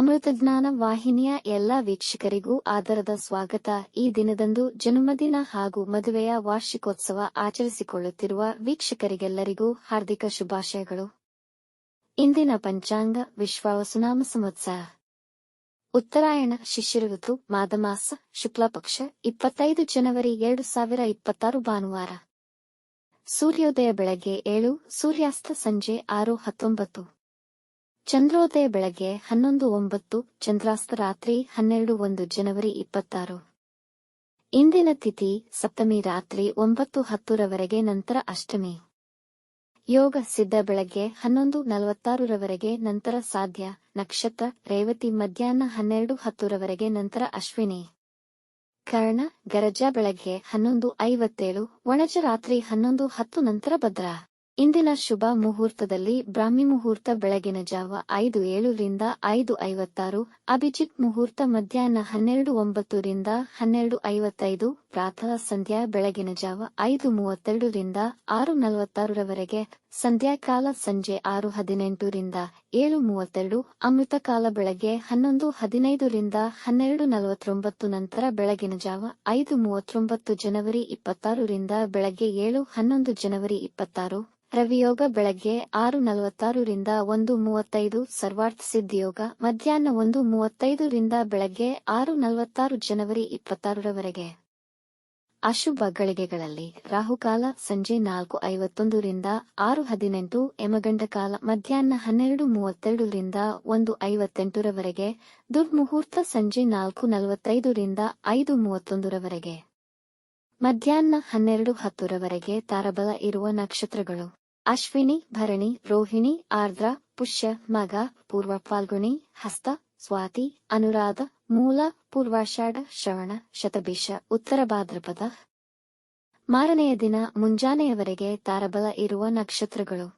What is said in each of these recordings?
ಅಮೃತಜ್ಞಾನ ವಾಹಿನಿಯ ಎಲ್ಲ ವೀಕ್ಷಕರಿಗೂ ಆದರದ ಸ್ವಾಗತ. ಈ ದಿನದಂದು ಜನ್ಮದಿನ ಹಾಗೂ ಮದುವೆಯ ವಾರ್ಷಿಕೋತ್ಸವ ಆಚರಿಸಿಕೊಳ್ಳುತ್ತಿರುವ ವೀಕ್ಷಕರಿಗೆಲ್ಲರಿಗೂ ಹಾರ್ದಿಕ ಶುಭಾಶಯಗಳು. ಇಂದಿನ ಪಂಚಾಂಗ ವಿಶ್ವಾವಸುನಾಮ ಸಂವತ್ಸರ ಉತ್ತರಾಯಣ ಶಿಶಿರ ಋತು ಮಾಘಮಾಸ ಶುಕ್ಲಪಕ್ಷ 25 ಜನವರಿ 2026 ಭಾನುವಾರ. ಸೂರ್ಯೋದಯ ಬೆಳಗ್ಗೆ 7, ಸೂರ್ಯಾಸ್ತ ಸಂಜೆ 6:19. ಚಂದ್ರೋದಯ ಬೆಳಗ್ಗೆ 11:09, ಚಂದ್ರಾಸ್ತ ರಾತ್ರಿ 12:01 ಜನವರಿ 26. ಇಂದಿನ ತಿಥಿ ಸಪ್ತಮಿ ರಾತ್ರಿ 9:10 ರವರೆಗೆ, ನಂತರ ಅಷ್ಟಮಿ. ಯೋಗ ಸಿದ್ಧ ಬೆಳಗ್ಗೆ 11:46 ರವರೆಗೆ, ನಂತರ ಸಾಧ್ಯ. ನಕ್ಷತ್ರ ರೇವತಿ ಮಧ್ಯಾಹ್ನ 12:10 ರವರೆಗೆ, ನಂತರ ಅಶ್ವಿನಿ. ಕರ್ಣ ಗರಜ ಬೆಳಗ್ಗೆ 11:57, ಒಣಜ ರಾತ್ರಿ 11:10 ನಂತರ ಭದ್ರ. ಇಂದಿನ ಶುಭ ಮುಹೂರ್ತದಲ್ಲಿ ಬ್ರಾಹ್ಮಿ ಮುಹೂರ್ತ ಬೆಳಗಿನ ಜಾವ 5:07 ರಿಂದ 5:56, ಅಭಿಜಿತ್ ಮುಹೂರ್ತ ಮಧ್ಯಾಹ್ನ 12:09 ರಿಂದ 12:55, ಪ್ರಾತಃ ಸಂಧ್ಯಾ ಬೆಳಗಿನ ಜಾವ 5:32 ರಿಂದ 6:46 ರವರೆಗೆ, ಸಂಧ್ಯಾಕಾಲ ಸಂಜೆ 6:18 ರಿಂದ 7:32, ಅಮೃತಕಾಲ ಬೆಳಗ್ಗೆ 11:15 ರಿಂದ 12:49, ನಂತರ ಬೆಳಗಿನ ಜಾವ 5:39 ಜನವರಿ 26 ರಿಂದ ಬೆಳಗ್ಗೆ 7:11 ಜನವರಿ 26. ರವಿಯೋಗ ಬೆಳಗ್ಗೆ 6:46 ರಿಂದ 1:35, ಸರ್ವಾರ್ಥ ಸಿದ್ಧಿಯೋಗ ಮಧ್ಯಾಹ್ನ 1:35 ರಿಂದ ಬೆಳಗ್ಗೆ 6:46 ಜನವರಿ 26 ರವರೆಗೆ. ಅಶುಭ ಗಳಿಗೆಗಳಲ್ಲಿ ರಾಹುಕಾಲ ಸಂಜೆ 4:51 ರಿಂದ 6:18, ಯಮಗಂಡ ಕಾಲ ಮಧ್ಯಾಹ್ನ 12:32 ರಿಂದ 1:58 ರವರೆಗೆ, ದುರ್ಮುಹೂರ್ತ ಸಂಜೆ 4:45 ರಿಂದ 5:31 ರವರೆಗೆ. ಮಧ್ಯಾಹ್ನ 12:10 ರವರೆಗೆ ತಾರಬಲ ಇರುವ ನಕ್ಷತ್ರಗಳು: ಅಶ್ವಿನಿ, ಭರಣಿ, ರೋಹಿಣಿ, ಆರ್ದ್ರ, ಪುಷ್ಯ, ಮಗ, ಪೂರ್ವ ಫಾಲ್ಗುಣಿ, ಹಸ್ತ, ಸ್ವಾತಿ, ಅನುರಾಧ, ಮೂಲ, ಪೂರ್ವಾಷಾಢ, ಶ್ರವಣ, ಶತಭಿಷ, ಉತ್ತರ ಭಾದ್ರಪದ. ಮಾರನೆಯ ದಿನ ಮುಂಜಾನೆಯವರೆಗೆ ತಾರಬಲ ಇರುವ ನಕ್ಷತ್ರಗಳು: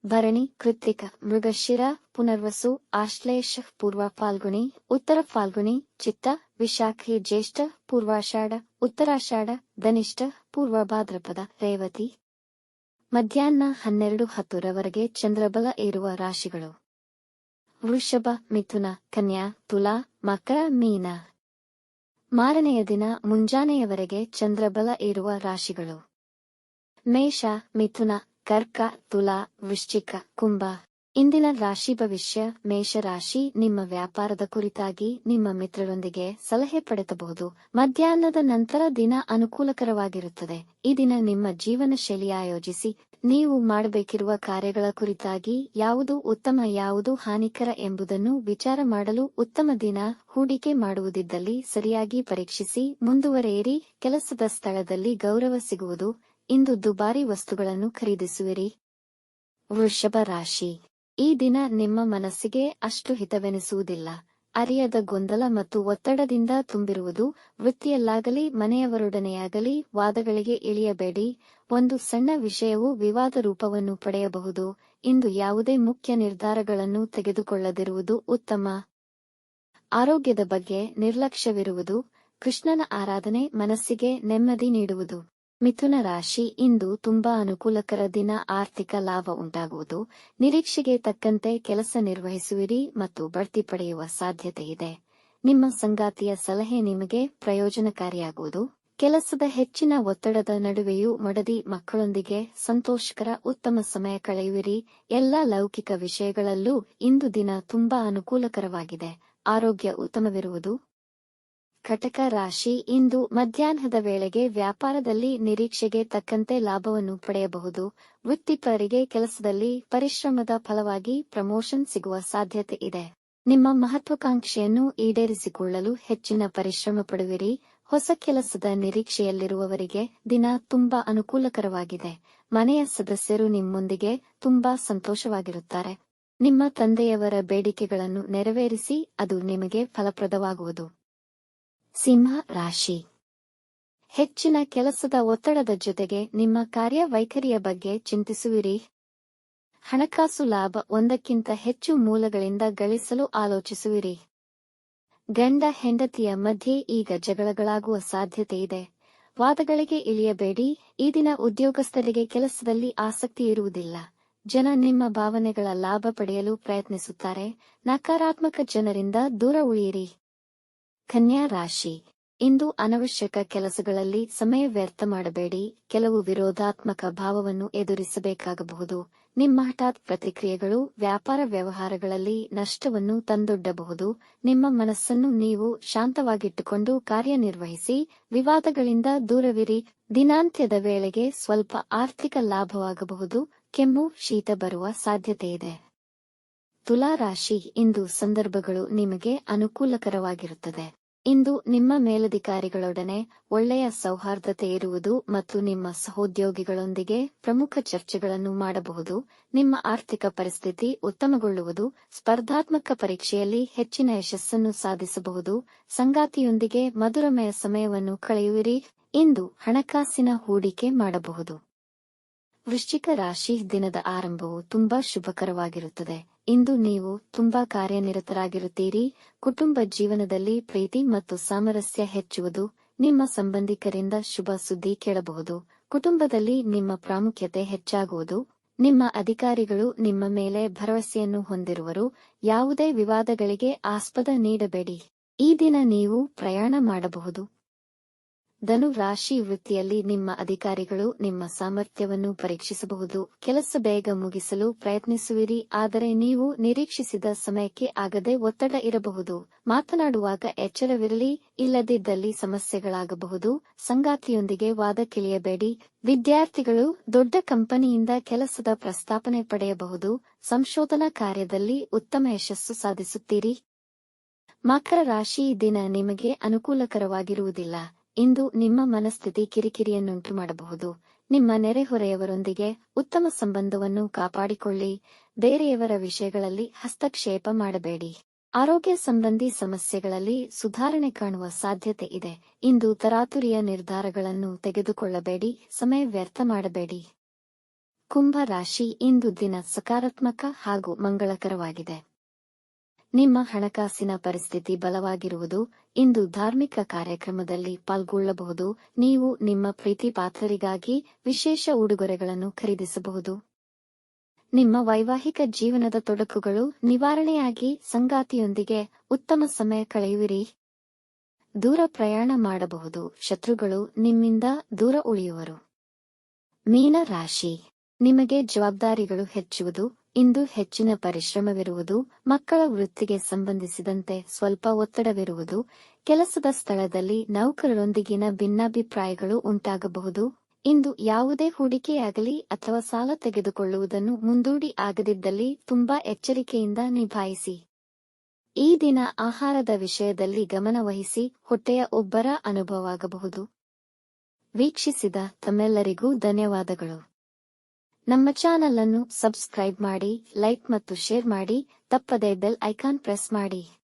ಭರಣಿ, ಕೃತ್ತಿಕ, ಮೃಗಶಿರ, ಪುನರ್ವಸು, ಆಶ್ಲೇಷ, ಪೂರ್ವ ಫಾಲ್ಗುಣಿ, ಉತ್ತರ ಫಾಲ್ಗುಣಿ, ಚಿತ್ತ, ವಿಶಾಖಿ, ಜ್ಯೇಷ್ಠ, ಪೂರ್ವಾಷಾಢ, ಉತ್ತರಾಷಾಢ, ಧನಿಷ್ಠ, ಪೂರ್ವ ಭಾದ್ರಪದ, ರೇವತಿ. ಮಧ್ಯಾಹ್ನ 12:10 ರವರೆಗೆ ಚಂದ್ರಬಲ ಇರುವ ರಾಶಿಗಳು: ವೃಷಭ, ಮಿಥುನ, ಕನ್ಯಾ, ತುಲಾ, ಮಕರ, ಮೀನ. ಮಾರನೆಯ ದಿನ ಮುಂಜಾನೆಯವರೆಗೆ ಚಂದ್ರಬಲ ಇರುವ ರಾಶಿಗಳು: ಮೇಷ, ಮಿಥುನ, ಕರ್ಕ, ತುಲಾ, ವೃಶ್ಚಿಕ, ಕುಂಭ. ಇಂದಿನ ರಾಶಿ ಭವಿಷ್ಯ: ಮೇಷರಾಶಿ, ನಿಮ್ಮ ವ್ಯಾಪಾರದ ಕುರಿತಾಗಿ ನಿಮ್ಮ ಮಿತ್ರರೊಂದಿಗೆ ಸಲಹೆ ಪಡೆಯಬಹುದು. ಮಧ್ಯಾಹ್ನದ ನಂತರ ದಿನ ಅನುಕೂಲಕರವಾಗಿರುತ್ತದೆ. ಈ ದಿನ ನಿಮ್ಮ ಜೀವನ ಶೈಲಿ ಆಯೋಜಿಸಿ ನೀವು ಮಾಡಬೇಕಿರುವ ಕಾರ್ಯಗಳ ಕುರಿತಾಗಿ ಯಾವುದು ಉತ್ತಮ ಯಾವುದು ಹಾನಿಕರ ಎಂಬುದನ್ನು ವಿಚಾರ ಮಾಡಲು ಉತ್ತಮ ದಿನ. ಹೂಡಿಕೆ ಮಾಡುವುದಿದ್ದಲ್ಲಿ ಸರಿಯಾಗಿ ಪರೀಕ್ಷಿಸಿ ಮುಂದುವರೆಯಿರಿ. ಕೆಲಸದ ಸ್ಥಳದಲ್ಲಿ ಗೌರವ ಸಿಗುವುದು. ಇಂದು ದುಬಾರಿ ವಸ್ತುಗಳನ್ನು ಖರೀದಿಸುವಿರಿ. ವೃಷಭ ರಾಶಿ, ಈ ದಿನ ನಿಮ್ಮ ಮನಸ್ಸಿಗೆ ಅಷ್ಟು ಹಿತವೆನಿಸುವುದಿಲ್ಲ. ಅರಿಯದ ಗೊಂದಲ ಮತ್ತು ಒತ್ತಡದಿಂದ ತುಂಬಿರುವುದು. ವೃತ್ತಿಯಲ್ಲಾಗಲಿ ಮನೆಯವರೊಡನೆಯಾಗಲಿ ವಾದಗಳಿಗೆ ಇಳಿಯಬೇಡಿ. ಒಂದು ಸಣ್ಣ ವಿಷಯವು ವಿವಾದ ರೂಪವನ್ನು ಪಡೆಯಬಹುದು. ಇಂದು ಯಾವುದೇ ಮುಖ್ಯ ನಿರ್ಧಾರಗಳನ್ನು ತೆಗೆದುಕೊಳ್ಳದಿರುವುದು ಉತ್ತಮ. ಆರೋಗ್ಯದ ಬಗ್ಗೆ ನಿರ್ಲಕ್ಷ್ಯವಿರುವುದು. ಕೃಷ್ಣನ ಆರಾಧನೆ ಮನಸ್ಸಿಗೆ ನೆಮ್ಮದಿ ನೀಡುವುದು. ಮಿಥುನ ರಾಶಿ, ಇಂದು ತುಂಬಾ ಅನುಕೂಲಕರ ದಿನ. ಆರ್ಥಿಕ ಲಾಭ ಉಂಟಾಗುವುದು. ನಿರೀಕ್ಷೆಗೆ ತಕ್ಕಂತೆ ಕೆಲಸ ನಿರ್ವಹಿಸುವಿರಿ ಮತ್ತು ಬಡ್ತಿ ಪಡೆಯುವ ಸಾಧ್ಯತೆ ಇದೆ. ನಿಮ್ಮ ಸಂಗಾತಿಯ ಸಲಹೆ ನಿಮಗೆ ಪ್ರಯೋಜನಕಾರಿಯಾಗುವುದು. ಕೆಲಸದ ಹೆಚ್ಚಿನ ಒತ್ತಡದ ನಡುವೆಯೂ ಮಡದಿ ಮಕ್ಕಳೊಂದಿಗೆ ಸಂತೋಷಕರ ಉತ್ತಮ ಸಮಯ ಕಳೆಯುವಿರಿ. ಎಲ್ಲ ಲೌಕಿಕ ವಿಷಯಗಳಲ್ಲೂ ಇಂದು ದಿನ ತುಂಬಾ ಅನುಕೂಲಕರವಾಗಿದೆ. ಆರೋಗ್ಯ ಉತ್ತಮವಿರುವುದು. ಕಟಕ ರಾಶಿ, ಇಂದು ಮಧ್ಯಾಹ್ನದ ವೇಳೆಗೆ ವ್ಯಾಪಾರದಲ್ಲಿ ನಿರೀಕ್ಷೆಗೆ ತಕ್ಕಂತೆ ಲಾಭವನ್ನು ಪಡೆಯಬಹುದು. ವೃತ್ತಿಪರರಿಗೆ ಕೆಲಸದಲ್ಲಿ ಪರಿಶ್ರಮದ ಫಲವಾಗಿ ಪ್ರಮೋಷನ್ ಸಿಗುವ ಸಾಧ್ಯತೆ ಇದೆ. ನಿಮ್ಮ ಮಹತ್ವಾಕಾಂಕ್ಷೆಯನ್ನು ಈಡೇರಿಸಿಕೊಳ್ಳಲು ಹೆಚ್ಚಿನ ಪರಿಶ್ರಮ ಪಡುವಿರಿ. ಹೊಸ ಕೆಲಸದ ನಿರೀಕ್ಷೆಯಲ್ಲಿರುವವರಿಗೆ ದಿನ ತುಂಬಾ ಅನುಕೂಲಕರವಾಗಿದೆ. ಮನೆಯ ಸದಸ್ಯರು ನಿಮ್ಮೊಂದಿಗೆ ತುಂಬಾ ಸಂತೋಷವಾಗಿರುತ್ತಾರೆ. ನಿಮ್ಮ ತಂದೆಯವರ ಬೇಡಿಕೆಗಳನ್ನು ನೆರವೇರಿಸಿ ಅದು ನಿಮಗೆ ಫಲಪ್ರದವಾಗುವುದು. ಸಿಂಹ ರಾಶಿ, ಹೆಚ್ಚಿನ ಕೆಲಸದ ಒತ್ತಡದ ಜೊತೆಗೆ ನಿಮ್ಮ ಕಾರ್ಯವೈಖರಿಯ ಬಗ್ಗೆ ಚಿಂತಿಸುವಿರಿ. ಹಣಕಾಸು ಲಾಭ ಒಂದಕ್ಕಿಂತ ಹೆಚ್ಚು ಮೂಲಗಳಿಂದ ಗಳಿಸಲು ಆಲೋಚಿಸುವಿರಿ. ಗಂಡ ಹೆಂಡತಿಯ ಮಧ್ಯೆ ಈಗ ಜಗಳಗಳಾಗುವ ಸಾಧ್ಯತೆ ಇದೆ. ವಾದಗಳಿಗೆ ಇಳಿಯಬೇಡಿ. ಈ ದಿನ ಉದ್ಯೋಗಸ್ಥರಿಗೆ ಕೆಲಸದಲ್ಲಿ ಆಸಕ್ತಿ ಇರುವುದಿಲ್ಲ. ಜನ ನಿಮ್ಮ ಭಾವನೆಗಳ ಲಾಭ ಪಡೆಯಲು ಪ್ರಯತ್ನಿಸುತ್ತಾರೆ. ನಕಾರಾತ್ಮಕ ಜನರಿಂದ ದೂರ ಉಳಿಯಿರಿ. ಕನ್ಯಾ ರಾಶಿ, ಇಂದು ಅನವಶ್ಯಕ ಕೆಲಸಗಳಲ್ಲಿ ಸಮಯ ವ್ಯರ್ಥ ಮಾಡಬೇಡಿ. ಕೆಲವು ವಿರೋಧಾತ್ಮಕ ಭಾವವನ್ನು ಎದುರಿಸಬೇಕಾಗಬಹುದು. ನಿಮ್ಮ ಹಠಾತ್ ಪ್ರತಿಕ್ರಿಯೆಗಳು ವ್ಯಾಪಾರ ವ್ಯವಹಾರಗಳಲ್ಲಿ ನಷ್ಟವನ್ನು ತಂದೊಡ್ಡಬಹುದು. ನಿಮ್ಮ ಮನಸ್ಸನ್ನು ನೀವು ಶಾಂತವಾಗಿಟ್ಟುಕೊಂಡು ಕಾರ್ಯನಿರ್ವಹಿಸಿ. ವಿವಾದಗಳಿಂದ ದೂರವಿರಿ. ದಿನಾಂತ್ಯದ ವೇಳೆಗೆ ಸ್ವಲ್ಪ ಆರ್ಥಿಕ ಲಾಭವಾಗಬಹುದು. ಕೆಮ್ಮು, ಶೀತ ಬರುವ ಸಾಧ್ಯತೆಯಿದೆ. ತುಲಾ ರಾಶಿ, ಇಂದು ಸಂದರ್ಭಗಳು ನಿಮಗೆ ಅನುಕೂಲಕರವಾಗಿರುತ್ತದೆ. ಇಂದು ನಿಮ್ಮ ಮೇಲಧಿಕಾರಿಗಳೊಡನೆ ಒಳ್ಳೆಯ ಸೌಹಾರ್ದತೆ ಇರುವುದು ಮತ್ತು ನಿಮ್ಮ ಸಹೋದ್ಯೋಗಿಗಳೊಂದಿಗೆ ಪ್ರಮುಖ ಚರ್ಚೆಗಳನ್ನು ಮಾಡಬಹುದು. ನಿಮ್ಮ ಆರ್ಥಿಕ ಪರಿಸ್ಥಿತಿ ಉತ್ತಮಗೊಳ್ಳುವುದು. ಸ್ಪರ್ಧಾತ್ಮಕ ಪರೀಕ್ಷೆಯಲ್ಲಿ ಹೆಚ್ಚಿನ ಯಶಸ್ಸನ್ನು ಸಾಧಿಸಬಹುದು. ಸಂಗಾತಿಯೊಂದಿಗೆ ಮಧುರಮಯ ಸಮಯವನ್ನು ಕಳೆಯುವಿರಿ. ಇಂದು ಹಣಕಾಸಿನ ಹೂಡಿಕೆ ಮಾಡಬಹುದು. ವೃಶ್ಚಿಕ ರಾಶಿ, ದಿನದ ಆರಂಭವು ತುಂಬಾ ಶುಭಕರವಾಗಿರುತ್ತದೆ. ಇಂದು ನೀವು ತುಂಬಾ ಕಾರ್ಯನಿರತರಾಗಿರುತ್ತೀರಿ. ಕುಟುಂಬ ಜೀವನದಲ್ಲಿ ಪ್ರೀತಿ ಮತ್ತು ಸಾಮರಸ್ಯ ಹೆಚ್ಚುವುದು. ನಿಮ್ಮ ಸಂಬಂಧಿಕರಿಂದ ಶುಭ ಸುದ್ದಿ ಕೇಳಬಹುದು. ಕುಟುಂಬದಲ್ಲಿ ನಿಮ್ಮ ಪ್ರಾಮುಖ್ಯತೆ ಹೆಚ್ಚಾಗುವುದು. ನಿಮ್ಮ ಅಧಿಕಾರಿಗಳು ನಿಮ್ಮ ಮೇಲೆ ಭರವಸೆಯನ್ನು ಹೊಂದಿರುವರು. ಯಾವುದೇ ವಿವಾದಗಳಿಗೆ ಆಸ್ಪದ ನೀಡಬೇಡಿ. ಈ ದಿನ ನೀವು ಪ್ರಯಾಣ ಮಾಡಬಹುದು. ಧನು ರಾಶಿ, ವೃತ್ತಿಯಲ್ಲಿ ನಿಮ್ಮ ಅಧಿಕಾರಿಗಳು ನಿಮ್ಮ ಸಾಮರ್ಥ್ಯವನ್ನು ಪರೀಕ್ಷಿಸಬಹುದು. ಕೆಲಸ ಬೇಗ ಮುಗಿಸಲು ಪ್ರಯತ್ನಿಸುವಿರಿ, ಆದರೆ ನೀವು ನಿರೀಕ್ಷಿಸಿದ ಸಮಯಕ್ಕೆ ಆಗದೆ ಒತ್ತಡ ಇರಬಹುದು. ಮಾತನಾಡುವಾಗ ಎಚ್ಚರವಿರಲಿ, ಇಲ್ಲದಿದ್ದಲ್ಲಿ ಸಮಸ್ಯೆಗಳಾಗಬಹುದು. ಸಂಗಾತಿಯೊಂದಿಗೆ ವಾದಕ್ಕಿಳಿಯಬೇಡಿ. ವಿದ್ಯಾರ್ಥಿಗಳು ದೊಡ್ಡ ಕಂಪನಿಯಿಂದ ಕೆಲಸದ ಪ್ರಸ್ತಾಪನೆ ಪಡೆಯಬಹುದು. ಸಂಶೋಧನಾ ಕಾರ್ಯದಲ್ಲಿ ಉತ್ತಮ ಯಶಸ್ಸು ಸಾಧಿಸುತ್ತೀರಿ. ಮಕರ ರಾಶಿ, ದಿನ ನಿಮಗೆ ಅನುಕೂಲಕರವಾಗಿರುವುದಿಲ್ಲ. ಇಂದು ನಿಮ್ಮ ಮನಸ್ಥಿತಿ ಕಿರಿಕಿರಿಯನ್ನುಂಟು ಮಾಡಬಹುದು. ನಿಮ್ಮ ನೆರೆಹೊರೆಯವರೊಂದಿಗೆ ಉತ್ತಮ ಸಂಬಂಧವನ್ನು ಕಾಪಾಡಿಕೊಳ್ಳಿ. ಬೇರೆಯವರ ವಿಷಯಗಳಲ್ಲಿ ಹಸ್ತಕ್ಷೇಪ ಮಾಡಬೇಡಿ. ಆರೋಗ್ಯ ಸಂಬಂಧಿ ಸಮಸ್ಯೆಗಳಲ್ಲಿ ಸುಧಾರಣೆ ಕಾಣುವ ಸಾಧ್ಯತೆ ಇದೆ. ಇಂದು ತರಾತುರಿಯ ನಿರ್ಧಾರಗಳನ್ನು ತೆಗೆದುಕೊಳ್ಳಬೇಡಿ. ಸಮಯ ವ್ಯರ್ಥ ಮಾಡಬೇಡಿ. ಕುಂಭ ರಾಶಿ, ಇಂದು ದಿನ ಸಕಾರಾತ್ಮಕ ಹಾಗೂ ಮಂಗಳಕರವಾಗಿದೆ. ನಿಮ್ಮ ಹಣಕಾಸಿನ ಪರಿಸ್ಥಿತಿ ಬಲವಾಗಿರುವುದು. ಇಂದು ಧಾರ್ಮಿಕ ಕಾರ್ಯಕ್ರಮದಲ್ಲಿ ಪಾಲ್ಗೊಳ್ಳಬಹುದು. ನೀವು ನಿಮ್ಮ ಪ್ರೀತಿ ಪಾತ್ರರಿಗಾಗಿ ವಿಶೇಷ ಉಡುಗೊರೆಗಳನ್ನು ಖರೀದಿಸಬಹುದು. ನಿಮ್ಮ ವೈವಾಹಿಕ ಜೀವನದ ತೊಡಕುಗಳು ನಿವಾರಣೆಯಾಗಿ ಸಂಗಾತಿಯೊಂದಿಗೆ ಉತ್ತಮ ಸಮಯ ಕಳೆಯುವಿರಿ. ದೂರ ಪ್ರಯಾಣ ಮಾಡಬಹುದು. ಶತ್ರುಗಳು ನಿಮ್ಮಿಂದ ದೂರ ಉಳಿಯುವರು. ಮೀನ ರಾಶಿ, ನಿಮಗೆ ಜವಾಬ್ದಾರಿಗಳು ಹೆಚ್ಚುವುದು. ಇಂದು ಹೆಚ್ಚಿನ ಪರಿಶ್ರಮವಿರುವುದು. ಮಕ್ಕಳ ವೃತ್ತಿಗೆ ಸಂಬಂಧಿಸಿದಂತೆ ಸ್ವಲ್ಪ ಒತ್ತಡವಿರುವುದು. ಕೆಲಸದ ಸ್ಥಳದಲ್ಲಿ ನೌಕರರೊಂದಿಗಿನ ಭಿನ್ನಾಭಿಪ್ರಾಯಗಳು ಉಂಟಾಗಬಹುದು. ಇಂದು ಯಾವುದೇ ಹೂಡಿಕೆಯಾಗಲಿ ಅಥವಾ ಸಾಲ ತೆಗೆದುಕೊಳ್ಳುವುದನ್ನು ಮುಂದೂಡಿ ಆಗದಿದ್ದಲ್ಲಿ ತುಂಬಾ ಎಚ್ಚರಿಕೆಯಿಂದ ನಿಭಾಯಿಸಿ. ಈ ದಿನ ಆಹಾರದ ವಿಷಯದಲ್ಲಿ ಗಮನ ವಹಿಸಿ. ಹೊಟ್ಟೆಯ ಒಬ್ಬರ ಅನುಭವವಾಗಬಹುದು. ವೀಕ್ಷಿಸಿದ ತಮ್ಮೆಲ್ಲರಿಗೂ ಧನ್ಯವಾದಗಳು. ನಮ್ಮ ಚಾನಲ್ ಅನ್ನು ಸಬ್ಸ್ಕ್ರೈಬ್ ಮಾಡಿ, ಲೈಕ್ ಮತ್ತು ಶೇರ್ ಮಾಡಿ. ತಪ್ಪದೇ ಬೆಲ್ ಐಕಾನ್ ಪ್ರೆಸ್ ಮಾಡಿ.